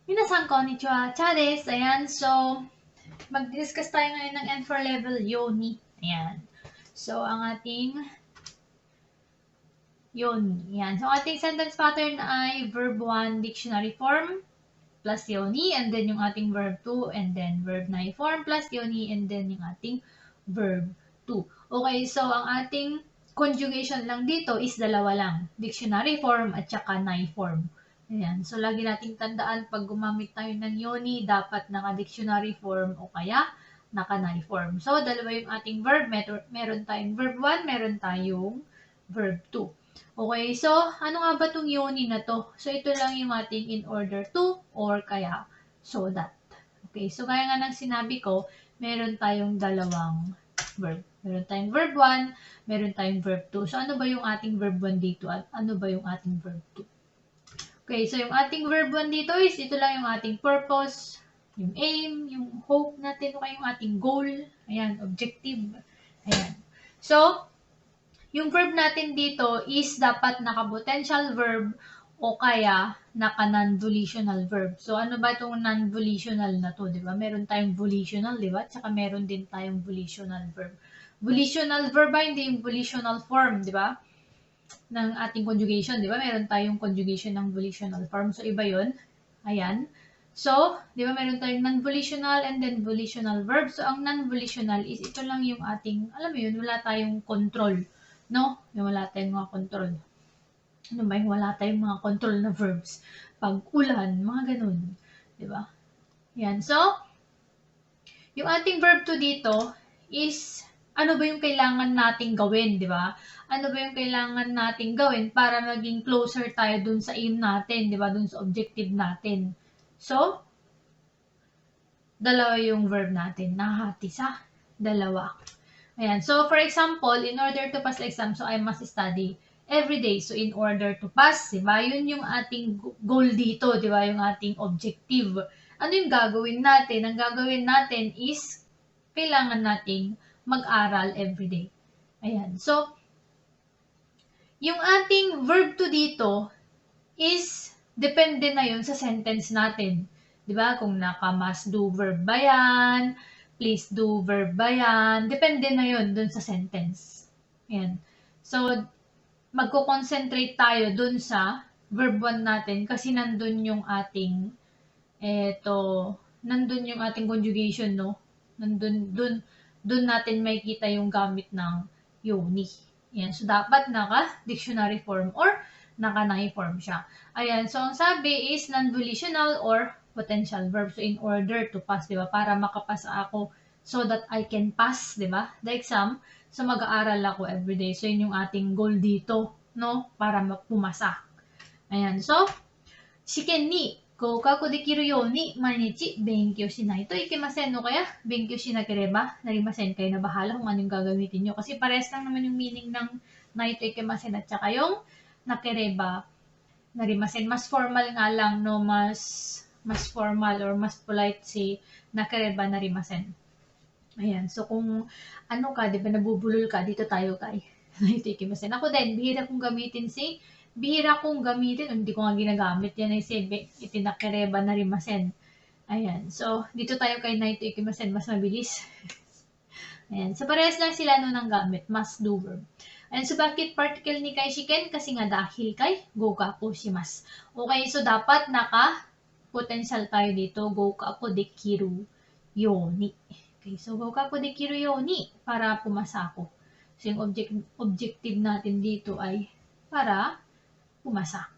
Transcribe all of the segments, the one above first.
Minasan konnichiwa, Cha desu. Ayan, so, mag-discuss tayo ngayon ng N4 level yoni. Ayan. So, ang ating yoni. Ayan. So, ating sentence pattern ay verb 1 dictionary form plus yoni, and then yung ating verb 2, and then verb nai form plus yoni, and then yung ating verb 2. Okay, so ang ating conjugation lang dito is dalawa lang. Dictionary form at saka nai form. Ayan. So, lagi nating tandaan pag gumamit tayo ng yoni, dapat naka-dictionary form o kaya naka-nai form. So, dalawa yung ating verb. Meron tayong verb 1, meron tayong verb 2. Okay, so ano nga ba tong yoni na to? So, ito lang yung ating in order to or kaya so that. Okay, so kaya nga ng sinabi ko, meron tayong dalawang verb. Meron tayong verb 1, meron tayong verb 2. So, ano ba yung ating verb 1 dito at ano ba yung ating verb 2? Okay, so yung ating verb 1 dito is ito lang yung ating purpose, yung aim, yung hope natin, o yung ating goal. Ayan, objective. Ayan. So, yung verb natin dito is dapat naka-potential verb o kaya naka-non-volitional verb. So, ano ba itong non-volitional na to, di ba? Meron tayong volitional, di ba? Tsaka meron din tayong volitional verb. Volitional verb ba? Hindi yung volitional form, di ba? Ng ating conjugation, di ba? Meron tayong conjugation ng volitional form. So, iba yun. Ayan. So, di ba meron tayong non-volitional and then volitional verb. So, ang non-volitional is ito lang yung ating, alam mo yun, wala tayong control. No? Yung wala tayong mga control. Ano ba yung wala tayong mga control na verbs? Pag ulan, mga ganun. Di ba? Yan. So, yung ating verb to dito is ano ba yung kailangan nating gawin, di ba? Ano ba yung kailangan nating gawin para maging closer tayo dun sa aim natin, di ba? Dun sa objective natin. So, dalawa yung verb natin. Nahati sa dalawa. Ayan. So, for example, in order to pass the exam, so I must study every day. So, in order to pass, di ba? Yun yung ating goal dito, di ba? Yung ating objective. Ano yung gagawin natin? Ang gagawin natin is kailangan nating mag-aral everyday. Ayan. So, yung ating verb to dito is depende na yun sa sentence natin. 'Di ba? Kung naka-must do verb ba yan, please do verb ba yan, depende na yun dun sa sentence. Ayan. So, magko-concentrate tayo dun sa verb 1 natin kasi nandun yung ating nandun yung ating conjugation, no? Dun natin makikita yung gamit ng yoni. Yan. So, dapat naka-dictionary form or naka-nai form siya. Ayan. So, ang sabi is non-volitional or potential verb. So, in order to pass, di ba? Para makapasa ako so that I can pass, di ba? The exam. So, mag-aaral ako everyday. So, yun yung ating goal dito, no? Para pumasa. Ayan. So, 試験に合格できるように毎日勉強しないといけませんのkaya勉強しなければなりません. Kayo na bahala kung anong gagamitin nyo. Kasi pares lang naman yung meaning ng naito ikemasen at saka yung nakereba narimasen. Mas formal nga lang, no? Mas formal or mas polite si nakereba narimasen. Ayan. So, kung ano ka, di ba, nabubulol ka, dito tayo kay naito ikemasen. Ako din, bihira kong gamitin, hindi ko nga ginagamit yan ay sebe, itinakereba na rimasen. Ayan. So, dito tayo kay naito ikimasen, mas mabilis. Ayan. So, parehas lang sila no ng gamit, must do verb. Ayan. So, bakit particle ni kay shiken? Kasi nga dahil kay gokaku shimasu. Okay, so dapat naka-potential tayo dito, gokaku dekiru yoni. Okay, so gokaku dekiru yoni para pumasa ako. So, yung objective natin dito ay para pumasa.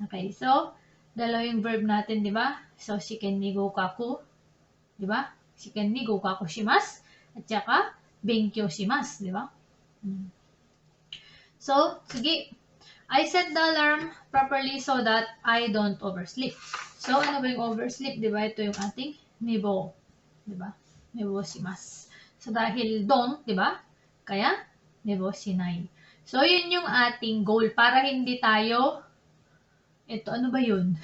Okay, so, dalawa yung verb natin, di ba? So, shiken ni gokaku, di ba? Shiken ni gokaku shimasu, at saka, benkyou shimasu, di ba? So, sige. I set the alarm properly so that I don't oversleep. So, ano ba yung oversleep, di ba? Ito yung ating nebo, di ba? Nebo shimasu. So, dahil don't, di ba? Kaya, nebo shinai. So, yun yung ating goal para hindi tayo ito, ano ba yun?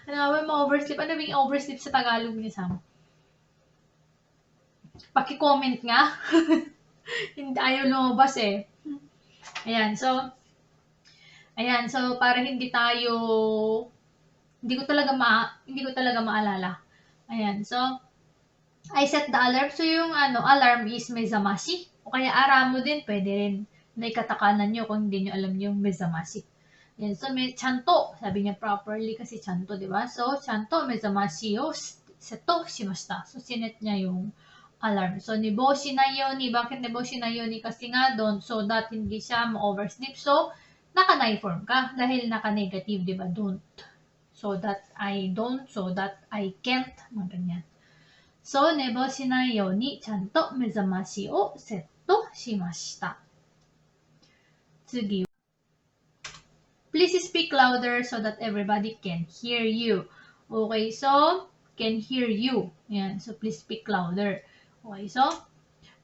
Ano nga ba yung oversleep? Ano ba yung oversleep sa Tagalog ni Sam? Paki-comment nga. Hindi ayaw lumabas eh. Ayan, so para hindi tayo hindi ko talaga maalala. Ayan, so, I set the alarm. So, yung alarm is mezamashi. O kaya aramo din, pwede rin. Na ikatakanan nyo kung hindi nyo alam yung mezamashi. Yan. So, chanto. Sabi niya properly kasi chanto, di ba? So, chanto, mezamashi yo seto shimashita. So, sinet niya yung alarm. So, niboshi na yoni. Bakit niboshi na yoni? Kasi nga doon, so that hindi siya ma-oversleep. So, naka-nai form ka. Dahil naka-negative, di ba? Don't. So that I don't, so that I can't, mga ganyan. So, 寝坊しないようにちゃんと目覚ましをセットしました。次。Please speak louder so that everybody can hear you. Okay, so, can hear you. Yan, so please speak louder. Okay, so,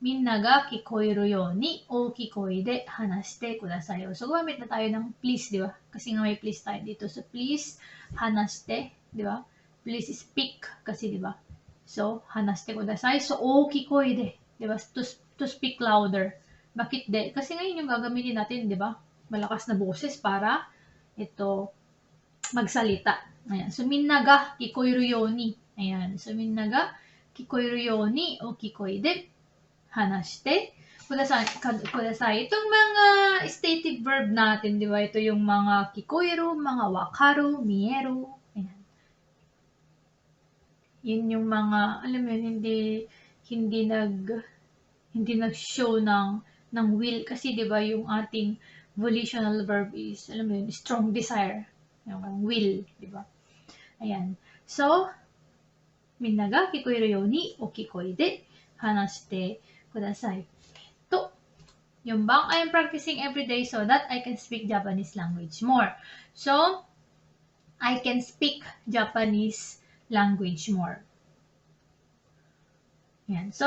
みんなが聞こえるように大きい声で話してください. So, gumamit na tayo ng please, di ba? Kasi nga may please tayo dito. So, please, 話して, di ba? Please speak, kasi di ba? So, 話してください. So, 大きい声で, di ba? To speak louder. Bakit de? Kasi ngayon yung gagamitin natin, di ba? Malakas na boses para magsalita. Ayan. So, みんなが聞こえるように. Ayan. So, みんなが聞こえるように大きい声で話してください. Itong mga stative verb natin, di ba? Ito yung mga kikoiru, mga wakaru, mieru. Ayan. Yun yung mga, alam mo yun, hindi nag-show ng will. Kasi, di ba, yung ating volitional verb is, alam mo yun, strong desire. Yung will, di ba? Ayan. So, みんなが聞こえるように大きい声で話してください. Yung bang I am practicing every day so that I can speak Japanese language more. So, I can speak Japanese language more. Yan. So,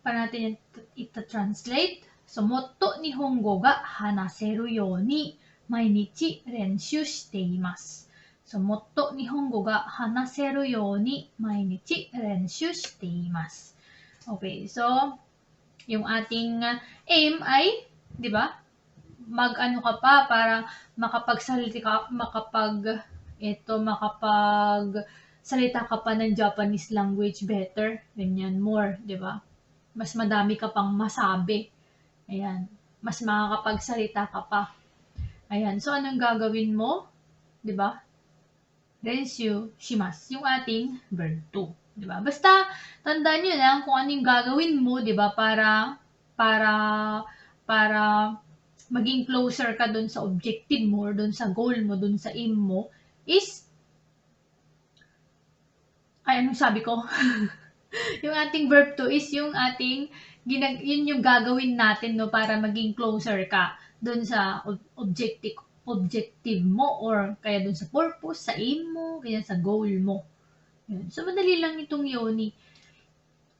para natin ita-translate. So, もっと日本語が話せるように毎日練習しています. So, もっと日本語が話せるように毎日練習しています. Okay, so, yung ating aim ay, di ba, mag-ano ka pa para makapagsalita ka pa ng Japanese language better, ganyan, more, di ba? Mas madami ka pang masabi. Ayan, mas makakapagsalita ka pa. Ayan, so anong gagawin mo? Di ba? Renshu shimasu, yung ating verb 2. Diba? Basta, tandaan nyo lang kung ano yung gagawin mo, diba? Para maging closer ka dun sa objective mo, or dun sa goal mo, dun sa aim mo, is, anong sabi ko? Yung ating verb 2 is yung ating, yun yung gagawin natin, no, para maging closer ka dun sa objective mo, or kaya dun sa purpose, sa aim mo, kaya sa goal mo. Yun. So, madali lang itong yoni.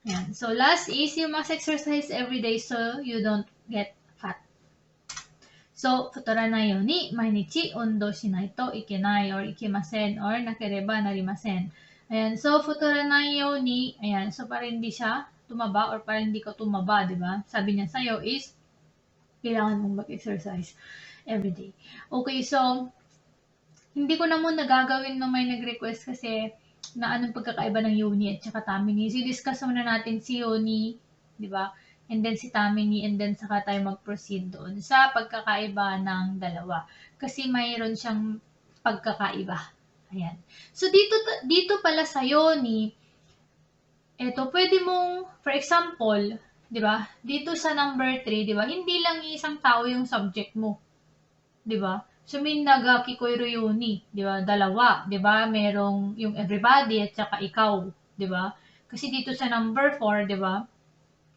Yan. So, last is you must exercise every day so you don't get fat. So, 太らないように毎日運動しないといけない or いけません or なければなりません. Ayan. So, 太らないように, ayan. So, para hindi siya tumaba or para hindi ka tumaba, di ba? Sabi niya sa'yo is, kailangan mong mag-exercise every day. Okay, so, hindi ko na muna gagawin na may nag-request kasi na anong pagkakaiba ng yoni at saka tamini. So, discuss muna natin si yoni, di ba? And then si tamini, and then saka tayo mag-proceed doon sa pagkakaiba ng dalawa. Kasi mayroon siyang pagkakaiba. Ayan. So, dito pala sa yoni, eto, pwede mong, for example, di ba? Dito sa number 3, di ba? Hindi lang isang tao yung subject mo. Di ba? So, min naga kikoiru yoni, di ba? Dalawa, di ba? Merong yung everybody at saka ikaw, di ba? Kasi dito sa number 4, di ba?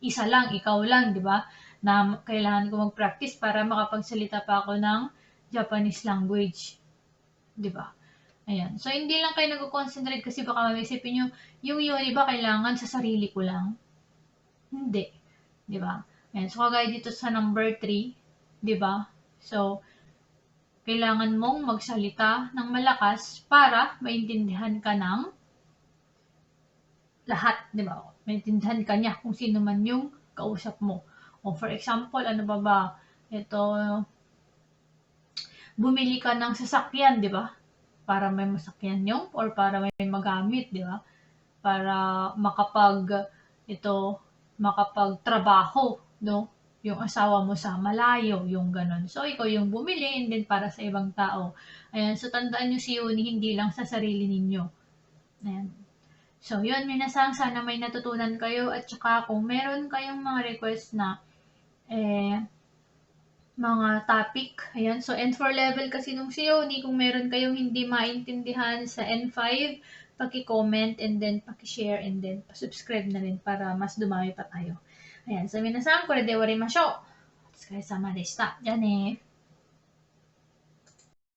Isa lang, ikaw lang, di ba? Na kailangan ko mag-practice para makapagsalita pa ako ng Japanese language. Di ba? Ayan. So, hindi lang kayo nag-concentrate kasi baka mamisipin nyo, yung yoni ba kailangan sa sarili ko lang? Hindi. Di ba? Ayan. So, kagaya dito sa number 3, di ba? So, kailangan mong magsalita ng malakas para maintindihan ka ng lahat, di ba? Maintindihan ka niya kung sino man yung kausap mo. O for example, ano ba? Ito, bumili ka ng sasakyan, di ba? para may masakyan yung or para may magamit, di ba? Para makapagtrabaho, no? Yung asawa mo sa malayo, yung ganon. So, ikaw yung bumili and then para sa ibang tao. Ayan, so tandaan nyo si Uni, hindi lang sa sarili ninyo. Ayan. So, yun, minasang sana may natutunan kayo at saka kung meron kayong mga request na mga topic, ayan. So, N4 level kasi nung si Yoni, kung meron kayong hindi maintindihan sa N5, paki-comment and then paki-share and then pa-subscribe na rin para mas dumami pa tayo. Ayan, so minasan, これで終わりましょう。お疲れ様でした。じゃあね